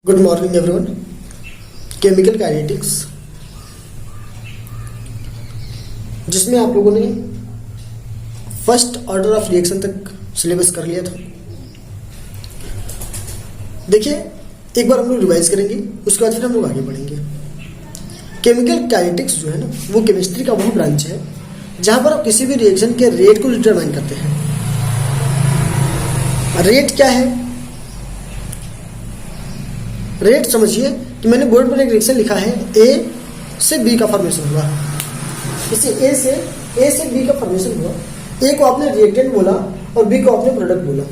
Good morning everyone. Chemical kinetics, जिसमें आप लोगों ने फर्स्ट ऑर्डर ऑफ रिएक्शन तक सिलेबस कर लिया था। देखिए, एक बार हम लोग रिवाइज करेंगे, उसके बाद फिर हम लोग आगे बढ़ेंगे। केमिकल काइनेटिक्स जो है ना, वो केमिस्ट्री का वो ब्रांच है जहां पर आप किसी भी रिएक्शन के रेट को डिटरमाइन करते हैं। रेट क्या है? रेट समझिए कि मैंने बोर्ड पर एक रिएक्शन लिखा है, ए से बी का फॉर्मेशन हुआ। इसे ए से बी का फॉर्मेशन हुआ। ए को आपने रिएक्टेंट बोला और बी को आपने प्रोडक्ट बोला।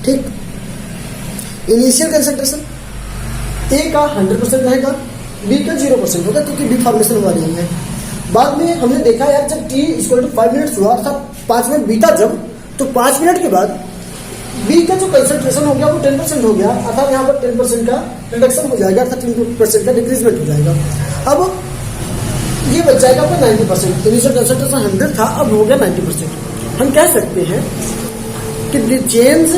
ठीक। इनिशियल कंसंट्रेशन ए का 100% रहेगा, बी का 0% होगा, क्योंकि बी फॉर्मेशन हुआ नहीं है। बाद में हमने देखा यार, जब t = 5 मिनट्स हुआ, अर्थात 5 मिनट बीता जब, तो 5 मिनट के बाद बी का जो कंसंट्रेशन हो गया वो 10% हो गया, अर्थात यहाँ पर 10% का रिडक्शन हो जाएगा, अर्थात 10% का डिक्रीजमेंट हो जाएगा। अब ये बच जाएगा आपका 90%। इनिशियल कंसंट्रेशन 100 था, अब हो गया 90%। हम कह सकते हैं कि the change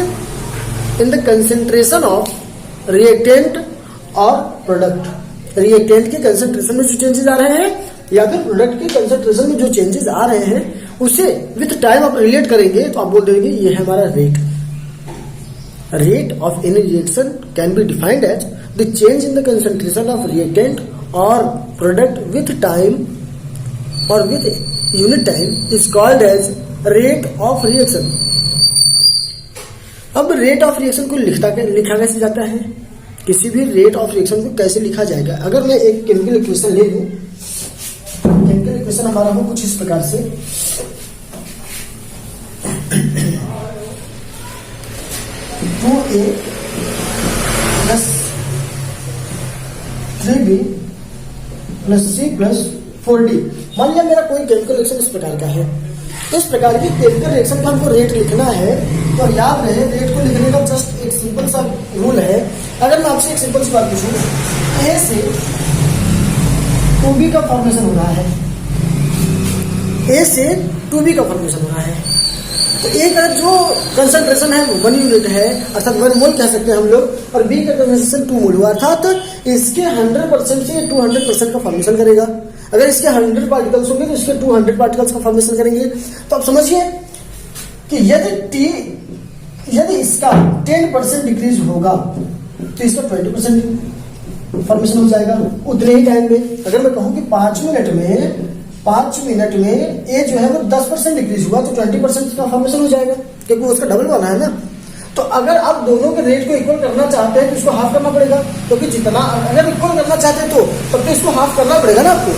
in the concentration of reactant और प्रोडक्ट, रिएक्टेंट के कंसंट्रेशन में जो चेंजेस आ रहे हैं या फिर प्रोडक्ट के कंसंट्रेशन में जो चेंजेस आ रहे हैं, उसे विथ टाइम आप रिलेट करेंगे तो आप बोल देंगे ये है हमारा rate. Rate of any reaction can be defined as the change in the concentration of reactant or product with time or with unit time is called as rate of reaction। अब rate of reaction को लिखा कैसे जाता है? किसी भी rate of reaction को कैसे लिखा जाएगा? अगर मैं एक केमिकल इक्वेशन ले लूं, केमिकल इक्वेशन हमारा हो कुछ इस प्रकार से, 2a plus 3b plus c plus 4d। मान लिया मेरा कोई केमिकल रिएक्शन इस प्रकार का है। इस प्रकार की केमिकल रिएक्शन का हमको रेट लिखना है, तो याद रहे रेट को लिखने का जस्ट एक सिंपल सा रूल है। अगर मैं आपसे एक सिंपल सी बात पूछूं, a से 2b का फॉर्मेशन हो रहा है, a से 2b का फॉर्मेशन हो रहा है, तो ए का जो कंसंट्रेशन है वो 1 यूनिट है, अर्थात 1 मोल कह सकते हैं हम लोग, और बी का कंसंट्रेशन 2 मोल हुआ, अर्थात इसके 100% से 200% का फॉर्मेशन करेगा। अगर इसके 100 पार्टिकल्स होंगे तो इसके 200 पार्टिकल्स का फॉर्मेशन करेंगे। तो आप समझिए कि यदि इसका 10% डिक्रीज होगा तो इसका 20% फॉर्मेशन हो जाएगा उतने ही टाइम में। अगर मैं कहूं कि 5 मिनट में ए जो है वो 10% डिक्रीज हुआ तो 20% का फॉर्मेशन हो जाएगा, क्योंकि वो उसका डबल बना है ना। तो अगर आप दोनों के रेट को इक्वल करना चाहते हैं तो इसको हाफ करना पड़ेगा, क्योंकि जितना अगर इक्वल करना चाहते हैं तो तब तो इसको हाफ करना पड़ेगा ना आपको।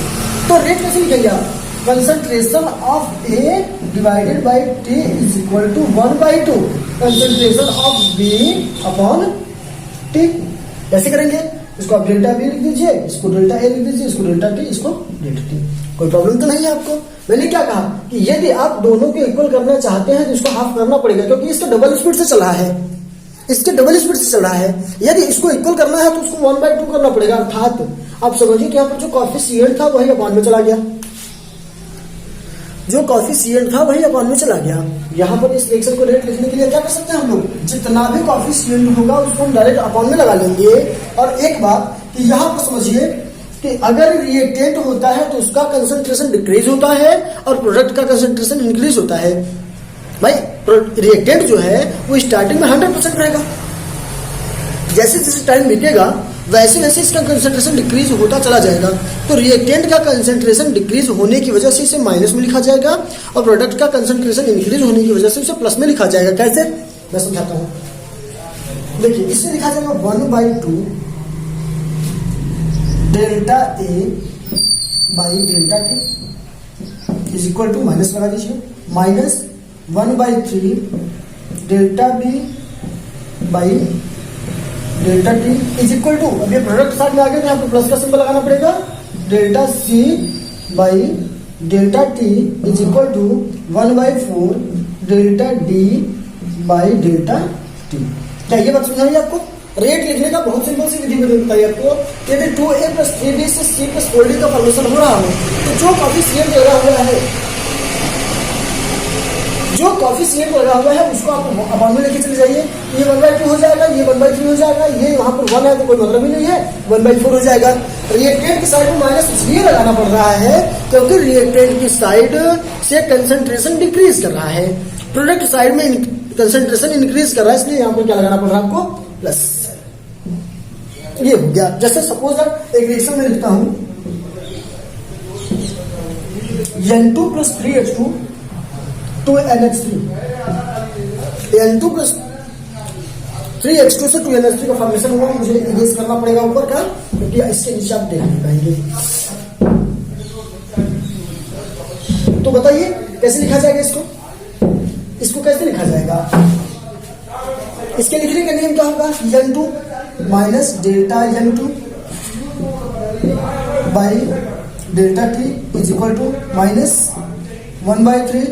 तो रेट कैसे लिखेंगे आप? Concentration of A divided by T is equal to 1/2 concentration of B upon T. कैसे करेंगे? इसको आप डेल्टा बी लिख दीजिए, इसको डेल्टा ए लिख दीजिए, इसको डेल्टा टी, इसको डेल्टा टी। कोई प्रॉब्लम तो नहीं है आपको? मैंने क्या कहा कि यदि आप दोनों को इक्वल करना चाहते हैं तो इसको हाफ करना पड़ेगा, क्योंकि इसका डबल स्पीड से चल रहा है, इसके डबल स्पीड से चल रहा है। यदि इसको इक्वल करना है तो उसको 1/2 करना पड़ेगा, अर्थात आप समझिए कि यहाँ पर जो कॉफिशिएंट था वही अपॉन में चला गया, जो कॉफिशिएंट था वही अपॉन में चला गया। यहाँ पर इस रिएक्शन को रेट लिखने के लिए क्या कर सकते हैं हम लोग? जितना भी कॉफिशिएंट होगा उसको हम डायरेक्ट अपॉन में लगा लेंगे। और एक बात कि यहाँ पर समझिए कि अगर रिएक्टेंट होता है तो उसका कंसंट्रेशन डिक्रीज होता है और प्रोडक्ट का कंसंट्रेशन इंक्रीज होता है। भाई रिएक्टेंट जो है वो स्टार्टिंग में 100% रहेगा, जैसे जैसे टाइम बीतेगा वैसे वैसे इसका कंसंट्रेशन डिक्रीज होता चला जाएगा। तो रिएक्टेंट का कंसंट्रेशन डिक्रीज होने की वजह से इसे माइनस में लिखा जाएगा और प्रोडक्ट का कंसंट्रेशन इंक्रीज होने की वजह से इसे प्लस में लिखा जाएगा। कैसे? मैं समझाता हूँ। देखिए, इसे लिखा जाएगा 1/2 delta A by delta T is equal to, minus लगा दीजिए, minus 1/3 delta B by delta T is equal to, अब ये प्रोडक्ट साथ में आ गया तो यहाँ पर प्लस का सिंबल लगाना पड़ेगा, delta C by delta T is equal to 1/4 delta D by delta T. क्या ये बात समझ आई आपको? रेट लिखने का बहुत सिंपल सी विधि मैंने बताई आपको। यदि 2a plus 3b से c plus 4d का फॉर्मेशन हो रहा हो तो जो कॉफिशिएंट दे रहा हुआ है, जो कॉफिशिएंट लगा हुआ है उसको आप अपान में लेके चले जाइए, ये 1/2 हो जाएगा, ये 1/3 हो जाएगा, ये वहां पर 1 है तो कोई मतलब ही नहीं है, 1/4 हो जाएगा। रिएक्टेंट की साइड में माइनस इसलिए लगाना पड़ रहा है क्योंकि रिएक्टेंट की साइड से कंसंट्रेशन डिक्रीज कर रहा है, प्रोडक्ट साइड में कंसंट्रेशन इंक्रीज कर रहा है, इसलिए यहाँ पर क्या लगाना पड़ रहा है आपको, प्लस। ये हो गया। जैसे सपोज एक रिएक्शन में लिखता हूं N2 + 3H2 2NH3, N2 + 3H2 से 2NH3 का फॉर्मेशन हुआ, मुझे इरेज करना पड़ेगा ऊपर का क्योंकि इसके नीचे आप देख नहीं पाएंगे। तो बताइए कैसे लिखा जाएगा इसको कैसे लिखा जाएगा? इसके लिखने का नियम क्या होगा, N2 minus delta N2 by delta T is equal to minus 1/3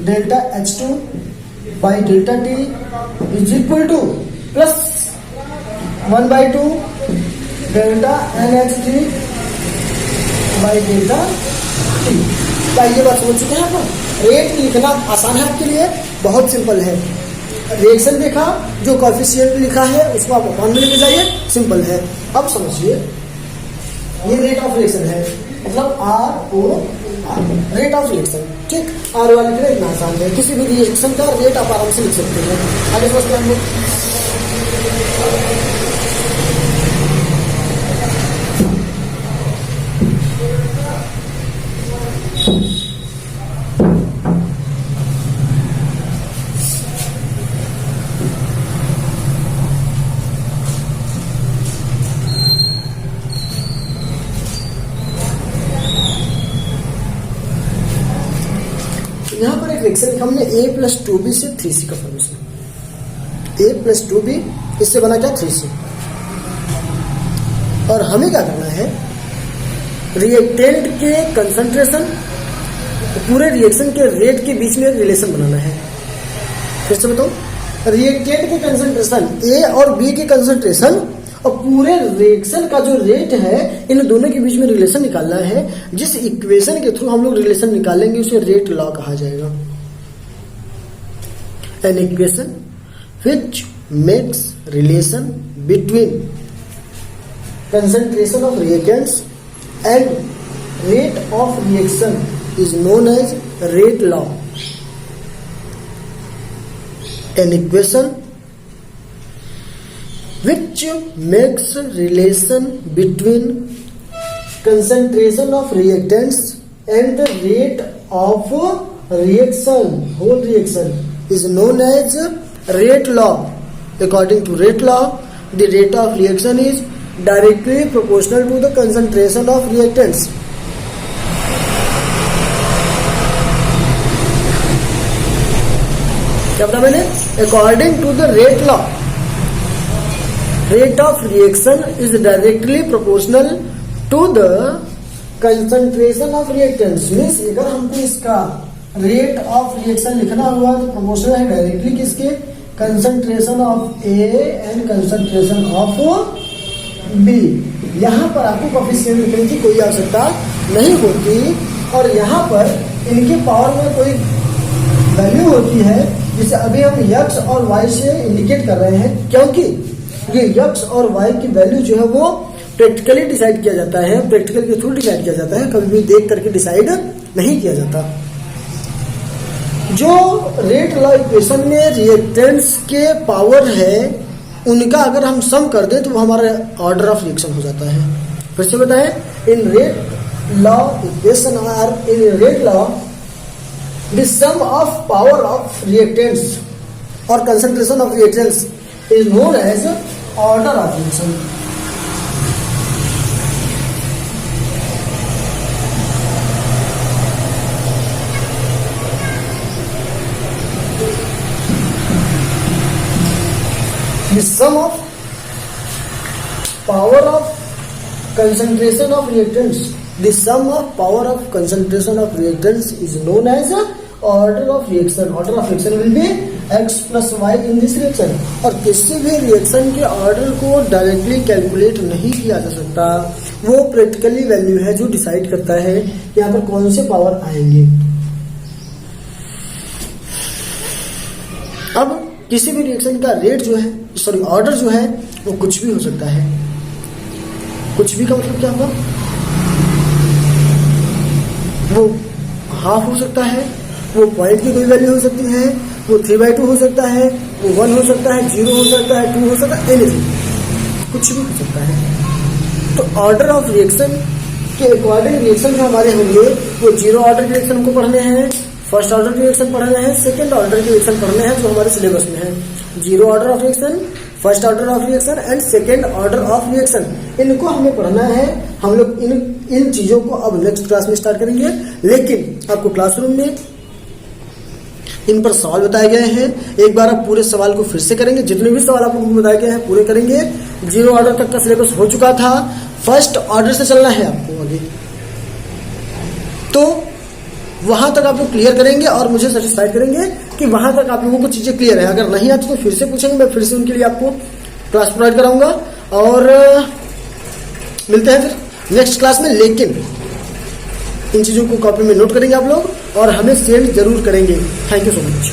delta H2 by delta T is equal to plus 1/2 delta NH3 by delta T। क्या ये बात समझ चुके हैं आप? रेट लिखना आसान है आपके लिए, बहुत सिंपल है। रिएक्शन देखा, जो कॉफिशिएंट लिखा है उसको आप अपान में लेके जाइए, सिंपल है। अब समझिए ये रेट ऑफ रिएक्शन है, मतलब ROR रेट ऑफ रिएक्शन, ठीक। R वाले के लिए इतना आसान है, किसी भी रिएक्शन का रेट आप आराम से लिख सकते हैं। आगे समझते हैं हम लोग। यहाँ पर एक रिएक्शन लिखा हमने A + 2B से 3C का फॉर्मेशन, A + 2B इससे बना क्या 3C। और हमें क्या करना है, रिएक्टेंट के कंसंट्रेशन पूरे रिएक्शन के रेट के बीच में रिलेशन बनाना है। फिर से बताओ, रिएक्टेंट के कंसंट्रेशन A और B के कंसंट्रेशन और पूरे रिएक्शन का जो रेट है, इन दोनों के बीच में रिलेशन निकालना है। जिस इक्वेशन के थ्रू हम लोग रिलेशन निकालेंगे उसे रेट लॉ कहा जाएगा। An equation which makes relation between concentration of reagents and rate of reaction is known as rate law. An equation which makes relation between concentration of reactants and the rate of reaction, whole reaction, is known as rate law. According to rate law, the rate of reaction is directly proportional to the concentration of reactants. क्या बताया मैंने? According to the rate law, rate of reaction is directly proportional to the concentration of reactants। Means अगर हमको इसका rate of reaction लिखना हुआ तो proportional है डायरेक्टली किसके, concentration of A and concentration of B। यहाँ पर आपको कोएफिशिएंट लिखने की कोई आवश्यकता नहीं होती, और यहाँ पर इनके पावर में कोई वैल्यू होती है जिसे अभी हम x और y से इंडिकेट कर रहे हैं, क्योंकि ये x और y की वैल्यू जो है वो प्रैक्टिकली डिसाइड किया जाता है, प्रैक्टिकल के थ्रू डिसाइड किया जाता है, कभी भी देख करके डिसाइड नहीं किया जाता। जो रेट लॉ इक्वेशन में रिएक्टेंट्स के पावर है उनका अगर हम सम कर दें तो वो हमारा ऑर्डर ऑफ रिएक्शन हो जाता है। फिर से बताएं, in rate law equation are in rate law the sum of power of reactants और concentration of reactants is known as order of reaction। The sum of power of concentration of reactants, the sum of power of concentration of reactants is known as order of reaction। Order of reaction will be x + y in this reaction। और किसी भी reaction के order को directly calculate नहीं किया जा सकता, वो प्रैक्टिकली वैल्यू है जो डिसाइड करता है यहाँ पर कौन से पावर आएंगे। अब किसी भी रिएक्शन का रेट जो है, सॉरी ऑर्डर जो है, वो कुछ भी हो सकता है। कुछ भी का मतलब क्या होगा? वो हाफ हो सकता है, वो पॉइंट की कोई वैल्यू हो सकती है, वो 3/2 हो सकता है, वो 1 हो सकता है, 0 हो सकता है, 2 हो सकता है, एनीथिंग, कुछ भी हो सकता है। तो ऑर्डर ऑफ रिएक्शन के अकॉर्डिंग रिएक्शन जो हमारे होंगे वो 0 ऑर्डर के रिएक्शन को पढ़ने हैं, फर्स्ट ऑर्डर के रिएक्शन पढ़ने हैं, सेकंड ऑर्डर के रिएक्शन पढ़ने हैं जो हमारे सिलेबस में है। 0 order of reaction, first order of reaction and second order of reaction, इनको हमें पढ़ना है। हम लोग इन चीजों को अब नेक्स्ट क्लास में स्टार्ट करेंगे, लेकिन आपको क्लासरूम में इन पर सवाल बताए गए हैं। एक बार आप पूरे सवाल को फिर से करेंगे, जितने भी सवाल आपको बताए गए हैं पूरे करेंगे। 0 ऑर्डर तक का सिलेबस हो चुका था, फर्स्ट ऑर्डर से चलना है आपको आगे, तो वहां तक आप लोग क्लियर करेंगे और मुझे सेटिस्फाइड करेंगे कि वहां तक आप लोगों को चीजें क्लियर है। अगर नहीं आती तो फिर से पूछेंगे, मैं फिर से उनके लिए आपको क्लास प्रोवाइड कराऊंगा और मिलते हैं फिर नेक्स्ट क्लास में। लेकिन इन चीजों को कॉपी में नोट करेंगे आप लोग और हमें सेंड जरूर करेंगे। Thank you so much.